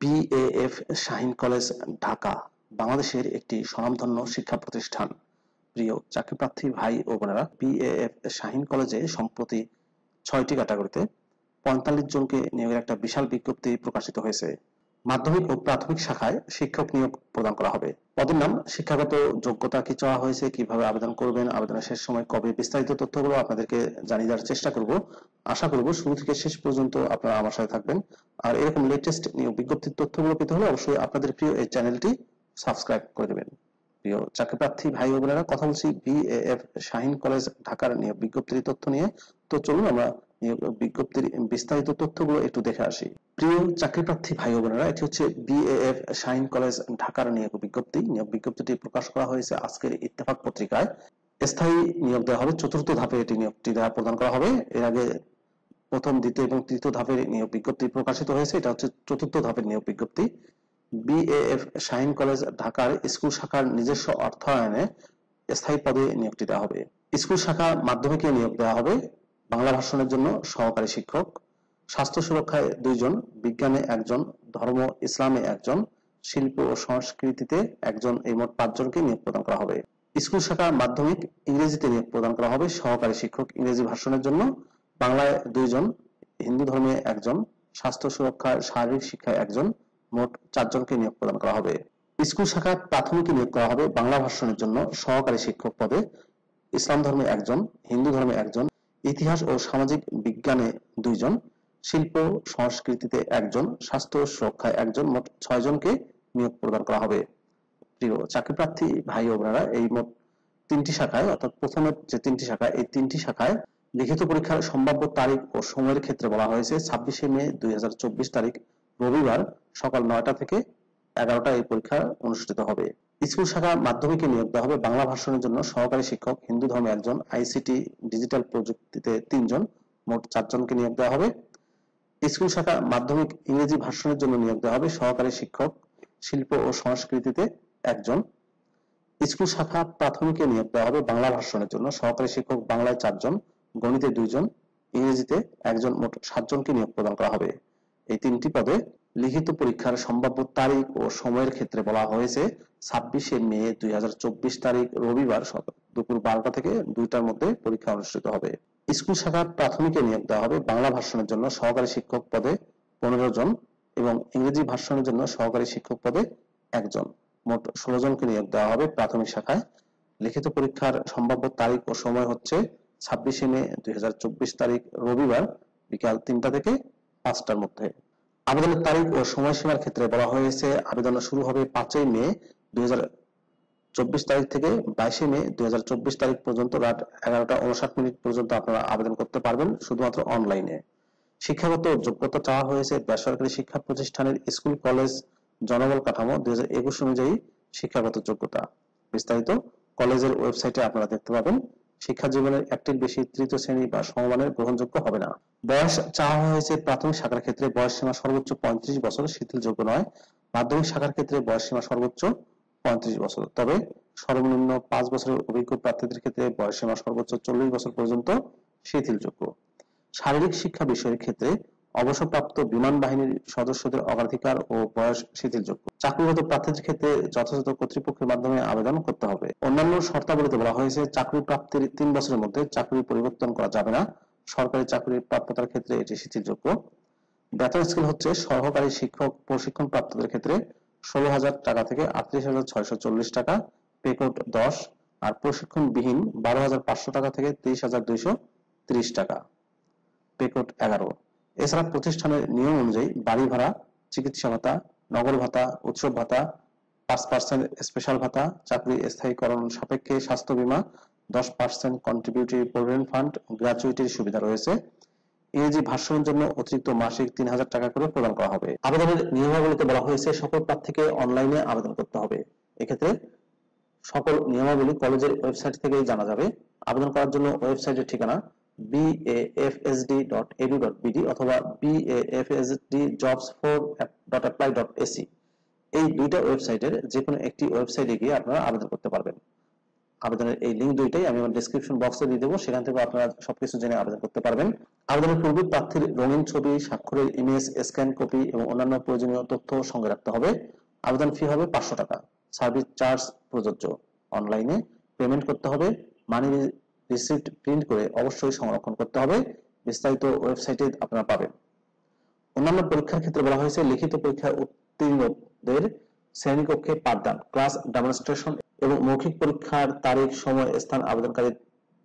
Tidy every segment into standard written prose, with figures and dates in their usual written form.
BAF Shaheen college Dhaka বাংলাদেশের একটি স্বনামধন্য শিক্ষা প্রতিষ্ঠান। প্রিয় চাকরিপ্রার্থী ভাই ও বোনেরা, বিএএফ শাহীন কলেজে সম্প্রতি ৬টি ক্যাটাগরিতে ৪৫ জনকে নিয়োগের একটা বিশাল বিজ্ঞপ্তি প্রকাশিত হয়েছে। মাধ্যমিক ও প্রাথমিক শাখায় শিক্ষক নিয়োগ প্রদান করা হবে। পদের নাম, শিক্ষাগত যোগ্যতা কি চাওয়া হয়েছে, কিভাবে আবেদন করবেন, আবেদনের শেষ সময় কবে, বিস্তারিত তথ্যগুলো আপনাদেরকে জানিয়ে দেওয়ার চেষ্টা করব। আশা করব শুরু থেকে শেষ পর্যন্ত আপনারা আমার সাথে থাকবেন। আর এরকম লেটেস্ট নিয়োগ বিজ্ঞপ্তির তথ্যগুলো পেতে হলে অবশ্যই আপনাদের প্রিয় এই চ্যানেলটি সাবস্ক্রাইব করে দেবেন। প্রিয় চাকরিপ্রার্থী ভাই ও বোনেরা, কথা বলছি বিএএফ শাহীন কলেজ ঢাকার নিয়োগ বিজ্ঞপ্তির তথ্য নিয়ে। তো চলুন আমরা নিয়োগ বিজ্ঞপ্তির বিস্তারিত তথ্যগুলো একটু দেখে আসি। প্রিয় চাকরিপ্রার্থী ভাই ও বোনেরা, এটি হচ্ছে বিএএফ শাহীন কলেজ ঢাকার নিয়োগ বিজ্ঞপ্তি। নিয়োগ বিজ্ঞপ্তিটি প্রকাশ করা হয়েছে আজকের ইত্তেফাক পত্রিকায়। স্থায়ী নিয়োগ দেওয়া হবে, চতুর্থ ধাপে এটি নিয়োগটি প্রদান করা হবে। এর আগে প্রথম, দ্বিতীয় এবং তৃতীয় ধাপের নিয়োগ বিজ্ঞপ্তি প্রকাশিত হয়েছে। এটা হচ্ছে চতুর্থ ধাপের নিয়োগ বিজ্ঞপ্তি। বিএএফ শাহীন কলেজ ঢাকার স্কুল শাখার নিজস্ব অর্থায়নে স্থায়ী পদে নিয়োগটি দেওয়া হবে। স্কুল শাখা মাধ্যমিকে নিয়োগ দেওয়া হবে। বাংলা ভাষণের জন্য সহকারী শিক্ষক, স্বাস্থ্য সুরক্ষায় 2 জন, বিজ্ঞানে 1 জন, ধর্ম ইসলামে 1 জন, শিল্প ও সংস্কৃতিতে 1 জন, এই মোট 5 জনকে নিয়োগ প্রদান করা হবে। স্কুল শাখা মাধ্যমিক ইংরেজিতে নিয়োগ প্রদান করা হবে। সহকারী শিক্ষক ইংরেজি ভাষণের জন্য, বাংলায় 2 জন, হিন্দু ধর্মে 1 জন, স্বাস্থ্য সুরক্ষায় শারীরিক শিক্ষায় 1 জন, মোট 4 জনকে নিয়োগ প্রদান করা হবে। স্কুল শাখা প্রাথমিকে নিয়োগ করা হবে বাংলা ভাষণের জন্য সহকারী শিক্ষক পদে ইসলাম ধর্মে 1 জন, হিন্দু ধর্মে 1 জন, ইতিহাস ও সামাজিক বিজ্ঞানে 2 জন, শিল্প সংস্কৃতিতে 1 জন, স্বাস্থ্য সুরক্ষায় 1 জন, মোট 6 জনকে নিয়োগ প্রদান করা হবে। প্রিয় চাকরিপ্রার্থী ভাই ও বোনেরা, এই মোট 3টি শাখায়, অর্থাৎ প্রথমের যে 3টি শাখা, এই 3টি শাখায় লিখিত পরীক্ষার সম্ভাব্য তারিখ ও সময়ের ক্ষেত্রে বলা হয়েছে 26শে মে 2024 তারিখ রবিবার সকাল 9টা থেকে 11টা এই পরীক্ষা অনুষ্ঠিত হবে। স্কুল শাখা মাধ্যমিকে নিয়োগ দেওয়া হবে বাংলা ভাষণের জন্য সহকারী শিক্ষক হিন্দু ধর্মে 1 জন, আইসিটি ডিজিটাল প্রযুক্তিতে 3 জন, মোট 4 জনকে নিয়োগ দেওয়া হবে। স্কুল শাখা মাধ্যমিক ইংরেজি ভাষণের জন্য নিয়োগ দেওয়া হবে সহকারী শিক্ষক শিল্প ও সংস্কৃতিতে 1 জন। স্কুল শাখা প্রাথমিকে নিয়োগ দেওয়া হবে বাংলা ভাষণের জন্য সহকারী শিক্ষক বাংলায় 4 জন, গণিতে 2 জন, ইংরেজিতে 1 জন, মোট 7 জনকে নিয়োগ প্রদান করা হবে। এই 3টি পদে লিখিত পরীক্ষার সম্ভাব্য তারিখ ও সময়ের ক্ষেত্রে বলা হয়েছে 26শে মে 2024 তারিখ রবিবার দুপুর 12টা থেকে 2টার মধ্যে পরীক্ষা অনুষ্ঠিত হবে। স্কুল শাখা প্রাথমিকে নিয়োগ দেওয়া হবে বাংলা ভাষণের জন্য সহকারী শিক্ষক পদে 15 জন এবং ইংরেজি ভাষণের জন্য সহকারী শিক্ষক পদে 1 জন, মোট 16 জনকে নিয়োগ দেওয়া হবে প্রাথমিক শাখায়। লিখিত পরীক্ষার সম্ভাব্য তারিখ ও সময় হচ্ছে 26শে মে 2024 তারিখ রবিবার বিকাল 3টা থেকে 5টার মধ্যে। আবেদনের তারিখ ও সময়সীমার ক্ষেত্রে বলা হয়েছে আবেদন শুরু হবে 5ই মে 2024 তারিখ থেকে 22শে মে 2024 তারিখ পর্যন্ত রাত 11টা 59 পর্যন্ত আপনারা আবেদন করতে পারবেন শুধুমাত্র অনলাইনে। শিক্ষাগত যোগ্যতা চাওয়া হয়েছে বেসরকারি শিক্ষা প্রতিষ্ঠানের স্কুল কলেজ জনবল কাঠামো 2021 অনুযায়ী শিক্ষাগত যোগ্যতা। বিস্তারিত কলেজের ওয়েবসাইটে আপনারা দেখতে পাবেন। শিক্ষা জীবনের একটির বেশি তৃতীয় শ্রেণী বা সমমানের গ্রহণযোগ্য হবে না। বয়স চাওয়া হয়েছে প্রাথমিক শাখার ক্ষেত্রে বয়স সীমা সর্বোচ্চ 35 বছর, শিথিলযোগ্য নয়। মাধ্যমিক শাখার ক্ষেত্রে বয়স সীমা সর্বোচ্চ 35 বছর, তবে সর্বনিম্ন 5 বছরের অভিজ্ঞ প্রার্থীদের ক্ষেত্রে বয়স সীমা সর্বোচ্চ 40 বছর পর্যন্ত শিথিলযোগ্য। শারীরিক শিক্ষা বিষয়ের ক্ষেত্রে অবসরপ্রাপ্ত বিমান বাহিনীর সদস্যদের অগ্রাধিকার ও বয়স শিথিলযোগ্য। চাকরিরত প্রার্থীদের ক্ষেত্রে যথাযথ কর্তৃপক্ষের মাধ্যমে আবেদন করতে হবে। অন্যান্য শর্তাবলীতে বলা হয়েছে চাকরি প্রাপ্তির 3 বছরের মধ্যে চাকরি পরিবর্তন করা যাবে না। সরকারি চাকরির প্রাপ্যতার ক্ষেত্রে এটি শিথিলযোগ্য। বেতন স্কেল হচ্ছে সহকারী শিক্ষক প্রশিক্ষণ প্রাপ্তদের ক্ষেত্রে 16,000 টাকা থেকে 38,640 টাকা, পে কোড 10, আর প্রশিক্ষণবিহীন 12,500 টাকা থেকে 23,230 টাকা, পে কোড 11। এছাড়া প্রতিষ্ঠানের নিয়ম অনুযায়ী বাড়ি ভাড়া, চিকিৎসা ভাতা, নগর ভাতা, উৎসব ভাতা, 5% স্পেশাল ভাতা, চাকরি স্থায়ীকরণ সাপেক্ষে স্বাস্থ্য বীমা, 10% কন্ট্রিবিউটরি প্রভিডেন্ট ফান্ড, গ্র্যাচুইটির সুবিধা রয়েছে। ইংরেজি ভাষণের জন্য অতিরিক্ত মাসিক 3,000 টাকা করে প্রদান করা হবে। আবেদনের নিয়মাবলীতে বলা হয়েছে সকল প্রার্থীকে অনলাইনে আবেদন করতে হবে। এক্ষেত্রে সকল নিয়মাবলী কলেজের ওয়েবসাইট থেকেই জানা যাবে। আবেদন করার জন্য ওয়েবসাইটের ঠিকানা bafsd.edu.bd অথবা bafsdjobs4.apply.ac। এই দুইটা ওয়েবসাইটের যে কোনো একটি ওয়েবসাইটে গিয়ে আপনারা আবেদন করতে পারবেন। আবেদনের এই লিঙ্ক দুইটাই আমি আমার ডেসক্রিপশন বক্সে দিয়ে দেবো, সেখান থেকে আপনারা সবকিছু জেনে আবেদন করতে পারবেন। আবেদনের পূর্বে প্রার্থীর রঙিন ছবি, স্বাক্ষরের ইমেজ, স্ক্যান কপি এবং অন্যান্য প্রয়োজনীয় তথ্য সঙ্গে রাখতে হবে। আবেদন ফি হবে 500 টাকা। সার্ভিস চার্জ প্রযোজ্য। অনলাইনে পেমেন্ট করতে হবে। মানি রিসিপ্ট প্রিন্ট করে অবশ্যই সংরক্ষণ করতে হবে। বিস্তারিত ওয়েবসাইটে আপনারা পাবেন। অন্যান্য পরীক্ষার ক্ষেত্রে বলা হয়েছে লিখিত পরীক্ষায় উত্তীর্ণদের শ্রেণীকক্ষে পাঠদান, ক্লাস ডেমনস্ট্রেশন এবং মৌখিক পরীক্ষার তারিখ, সময়, স্থান আবেদনকারী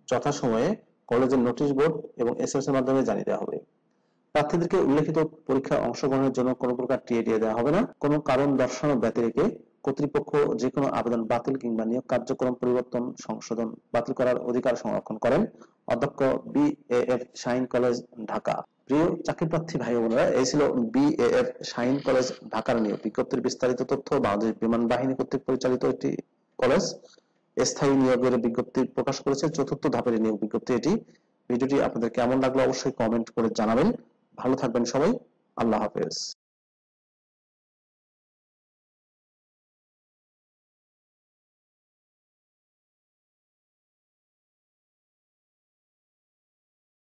যথাসময়ে কলেজের নোটিশ বোর্ড এবং এসএমএস এর মাধ্যমে জানিয়ে দেওয়া হবে। প্রার্থীদেরকে উল্লেখিত পরীক্ষায় অংশগ্রহণের জন্য কোনো প্রকার টিএ দেওয়া হবে না। কোনো কারণ দর্শানো ব্যতি রেখে কর্তৃপক্ষ যে কোনো আবেদন বাতিল কিংবা নিয়োগ কার্যক্রম পরিবর্তন, সংশোধন, বাতিল করার অধিকার সংরক্ষণ করেন। অধ্যক্ষ, বিএএফ শাহীন কলেজ, ঢাকা। প্রিয় চাকরিপ্রার্থী ভাই বোনেরা, এই ছিল বিএএফ শাহীন কলেজ ঢাকার নিয়োগ বিজ্ঞপ্তির বিস্তারিত তথ্য। বাংলাদেশ বিমান বাহিনী কর্তৃক পরিচালিত একটি কলেজ স্থায়ী নিয়োগের বিজ্ঞপ্তি প্রকাশ করেছে। 4র্থ ধাপের নিয়োগ বিজ্ঞপ্তি এটি। ভিডিওটি আপনাদের কেমন লাগলো অবশ্যই কমেন্ট করে জানাবেন। ভালো থাকবেন সবাই। আল্লাহ হাফেজ।